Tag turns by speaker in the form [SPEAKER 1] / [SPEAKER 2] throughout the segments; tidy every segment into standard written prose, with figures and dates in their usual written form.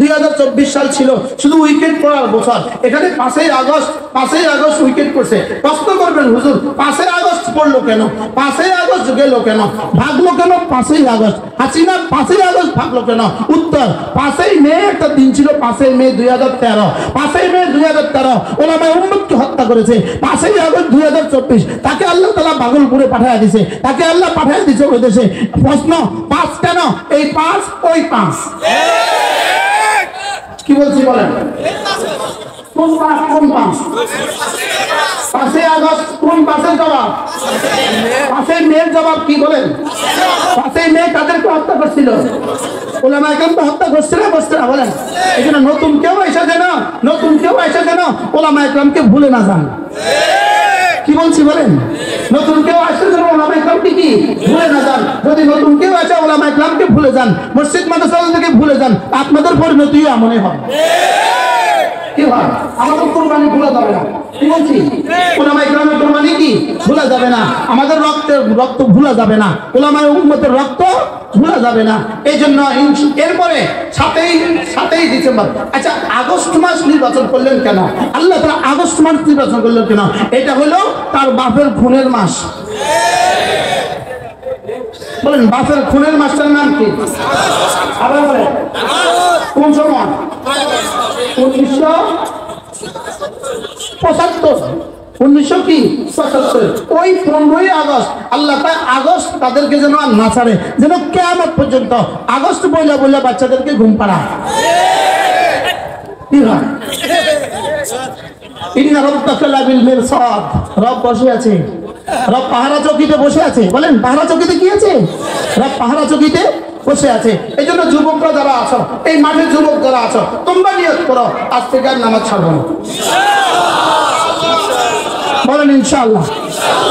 [SPEAKER 1] 2024 সাল ছিল শুধু উইকেট পড়ার বছর। এখানে 5ই আগস্ট উইকেট করছে। প্রশ্ন করবেন হুজুর 5ই আগস্ট পড়লো কেন, 5ই আগস্ট গেল কেন, ভাগলো কেন 5ই আগস্ট, হাসিনা 5ই আগস্ট ভাগলো কেন? উত্তর, 5ই মে একটা দিন ছিল, 5ই মে 2013, 5ই মে 2013 ওলামায়ে উম্মতকে হত্যা করেছে। 5ই আগস্ট 2024 তাকে আল্লাহ তাআলা ভাগলপুরে পাঠিয়ে দিয়েছে, তাকে আল্লাহ পাঠিয়ে দিয়েছে ওই দেশে। প্রশ্ন 5 কেন? এই 5 ওই 5। কি বলছি বলেন? কোন 5? কোন 5? 5ই আগস্ট কোন 5-এর জবাব? 5ই মের জবাব কি বলেন? 5ই মে তাদেরকে হত্যা করছিল, ওলামায়ে কেরামকে হত্যা করছে না বলেন? এখানে নতুন কেউ এসে যেন ওলামায়ে কেরামকে ভুলে না যান। কি বলছি বলেন? নতুন কেউ আসছে যেন ওলামায়ে কেরামকে কি ভুলে না যান। যদি নতুন কেউ আসে ওলামায়ে কেরামকে ভুলে যান, মসজিদ মাদ্রাসা থেকে ভুলে যান, আপনাদের পরিণতিও এমনই হবে। কি হয়? আমাদের কুরবানি ভুলা যাবে না। কি বলছি? ওলামায়ে কেরামের কুরবানি কি ভুলা যাবে না, আমাদের রক্ত ভুলা যাবে না, ওলামায়ে উম্মতের রক্ত ভুলা যাবে না। এই জন্য এরপরে 7ই ডিসেম্বর। আচ্ছা, আগস্ট মাস নির্বাচন করলেন কেন? আল্লাহ তাআলা আগস্ট মাস নির্বাচন করলেন কেন? এটা হলো তার বাপের খুনের মাস। বলেন, বাপের খুনের মাসটার নাম কি? আবার বলেন, কোন সময়? 1975। ওই 15ই আগস্ট আল্লাহ তাআলা আগস্ট তাদেরকে যেন আর না ছাড়ে, যেন কিয়ামত পর্যন্ত আগস্ট বইলা বাচ্চাদেরকে ঘুম পাড়া। কি হয়? ইন্না রাব্বাকা লাবিল মিরসাদ। রব বসে আছে, রব পাহারা চৌকিতে বসে আছে। বলেন, পাহারা চৌকিতে কি আছে? রব পাহারা চৌকিতে বসে আছে। এই জন্য যুবকরা যারা আছো, এই মাঠের যুবক যারা আছো, তোমরা নিয়ত করো আজ থেকে আর নামাজ ছাড়বো না। বলেন ইনশাআল্লাহ।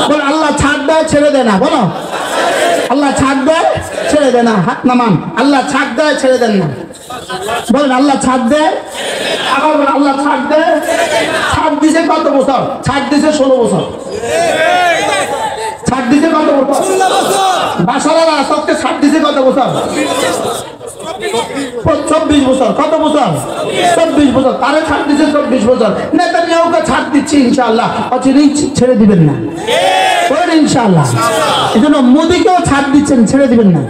[SPEAKER 1] বলেন, আল্লাহ ছাড় দেয় ছেড়ে দেয় না। বলো, আল্লাহ ছাড় দেয় ছেড়ে দেয় না। হাত নামান। আল্লাহ ছাড় দেয় ছেড়ে দেন না। বলেন, আল্লাহ ছাড় দেয়। আবার বলেন, আল্লাহ ছাড় দেয়। ছাড় দিছে কত বছর? ছাড় দিছে 16 বছর। ছাড় দিছে কত বছর? বাশার আল আসাদকে ছাড় দিছে কত বছর? 24 বছর। কত বছর? 24 বছর। তারে ছাড় দিছে 24 বছর। নেতানিয়াহুকে ছাড় দিচ্ছি ইনশাআল্লাহ, অচিরেই ছেড়ে দিবেন না। বলেন ইনশাআল্লাহ। এজন্য মোদিকেও ছাড় দিচ্ছেন, ছেড়ে দিবেন না।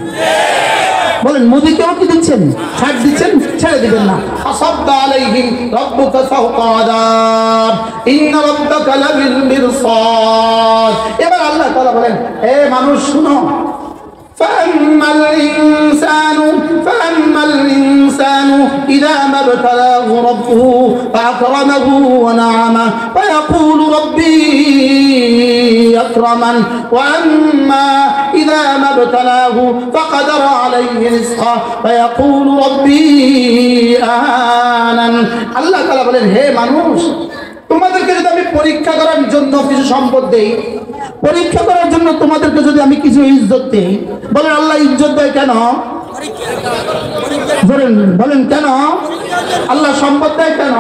[SPEAKER 1] বলেন, মোদিকেও কি দিচ্ছেন? ছাড় দিচ্ছেন, ছেড়ে দিবেন না। আসাদা আলাইহিম রাব্বুকা সাওতা আযাব ইন্না রাব্বাকা লাবিল মিরসাদ। এবার আল্লাহ তাআলা বলেন, হে মানুষ শুনো, فأما الإنسان إذا ما ابتلاه ربه فأكرمه ونعمه فيقول ربي أكرمن وأما إذا ما ابتلاه فقدر عليه رزقه فيقول ربي أهانن। আল্লাহ তাআলা বলেন, হে মানুষ, তোমাদেরকে যদি আমি পরীক্ষা করার জন্য কিছু সম্পদ দেই, পরীক্ষা করার জন্য তোমাদেরকে যদি আমি কিছু ইজ্জত দেই, বলেন আল্লাহ ইজ্জত দেয় কেন? বলেন কেন? আল্লাহ সম্পদ দেয় কেন?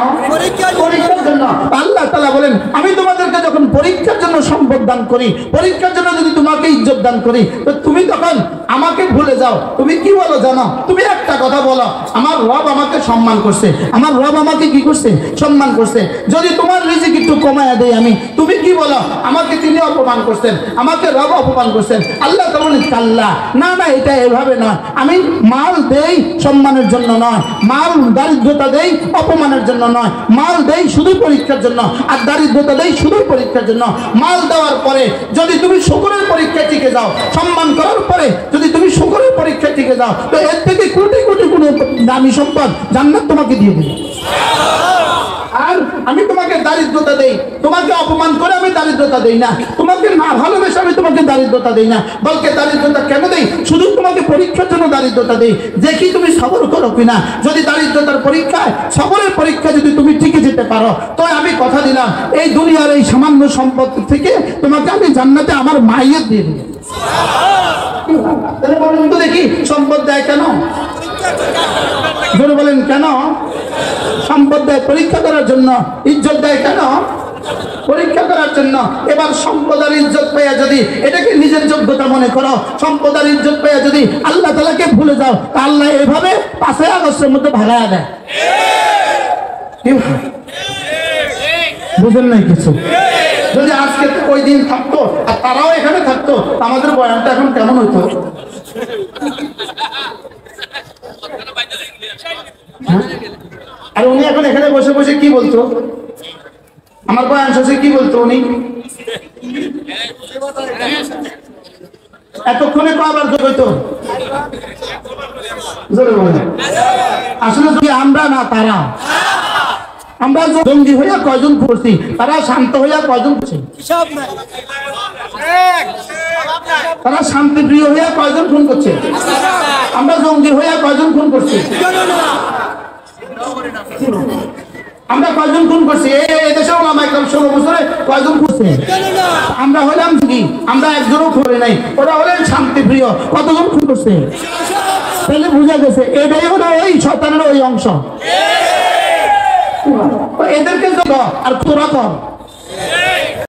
[SPEAKER 1] পরীক্ষার জন্য। আল্লাহ তাআলা বলেন, আমি তোমাদেরকে যখন পরীক্ষার জন্য সম্পদ দান করি, পরীক্ষার জন্য যদি তোমাকে ইজ্জত দান করি, তো তুমি তখন আমাকে ভুলে যাও। তুমি কি বলো জানো? তুমি একটা কথা বলো, আমার রব আমাকে সম্মান করছে, আমার রব আমাকে কি করছে? সম্মান করছে। যদি তোমার রিজিক একটু কমায়া দেই আমি, তুমি কি বলো? আমাকে তিনি অপমান করছেন, আমাকে রব অপমান করছেন। আল্লাহ তাআলা বলেন, কাল্লা, না না, এটা এভাবে নয়। আমি মাল দেই সম্মানের জন্য নয়, মাল দারিদ্রতা দেই অপমানের জন্য নয়, মাল দেই শুধু পরীক্ষার জন্য, আর দারিদ্রতা দেই শুধু পরীক্ষার জন্য। মাল দেওয়ার পরে যদি তুমি শুকরের পরীক্ষায় টিকে যাও, সম্মান করার পরে যদি তুমি শুকরের পরীক্ষায় টিকে যাও, তো এর থেকে কোটি কোটি কোনো দামি সম্পদ জান্নাত তোমাকে দিয়ে দেবে। আর আমি তোমাকে দারিদ্রতা দেই, তোমাকে অপমান করে আমি দারিদ্রতা দেই না, তোমাকে না ভালোবেসে আমি তোমাকে দারিদ্রতা দেই না, বলকে দারিদ্রতা কেন দেই? শুধু তোমাকে পরীক্ষার জন্য দারিদ্রতা দেই, দেখি তুমি সবর করো কিনা। যদি দারিদ্রতার পরীক্ষায়, সবরের পরীক্ষা যদি তুমি টিকে যেতে পারো, তো আমি কথা দিলাম, এই দুনিয়ার এই সামান্য সম্পদ থেকে তোমাকে আমি জান্নাতে আমার মাইয়াত দিয়ে দেব। তাহলে বলেন তো দেখি, সম্পদ দেয় কেন? জোরে বলেন কেন? সম্পদ দেয় পরীক্ষা করার জন্য। ইজ্জত দেয় কেন? পরীক্ষা করার জন্য। এবার সম্পদ আর ইজ্জত পেয়ে যদি এটাকে নিজের যোগ্যতা মনে করো, সম্পদ আর ইজ্জত পেয়ে যদি আল্লাহ তাআলাকে ভুলে যাও, তা আল্লাহ এভাবে 5ই আগস্টের মধ্যে ভাগায়া দেয়। কি ভাই? বুঝেন নাই কিছু? যদি আজকে ওই দিন থাকতো আর তারাও এখানে থাকতো, আমাদের বয়ানটা এখন কেমন হইতো? আর উনি এখন এখানে বসে বসে কি বলতো? আমার বয়ান শেষে কি বলতো উনি? এতক্ষণে কয়বার হইতো? আসলে যদি আমরা না তারা, আমরা জঙ্গি হইয়া কয়জন করছি, তারা শান্ত হইয়া কয়জন করছে? তারা শান্তিপ্রিয় হইয়া কয়জন খুন করছে? আমরা জঙ্গি হইয়া কয়জন খুন করছি? আমরা কয়জন খুন করছি? এই দেশে ওলামা একদম 16 বছরে কয়জন করছে? আমরা হইলাম কি? আমরা একজনও করে নাই। ওরা হলেন শান্তিপ্রিয়, কতজন খুন করছে? তাহলে বুঝা গেছে এটাই হলো ওই শয়তানের ওই অংশ। এদেরকে আর তোরা কর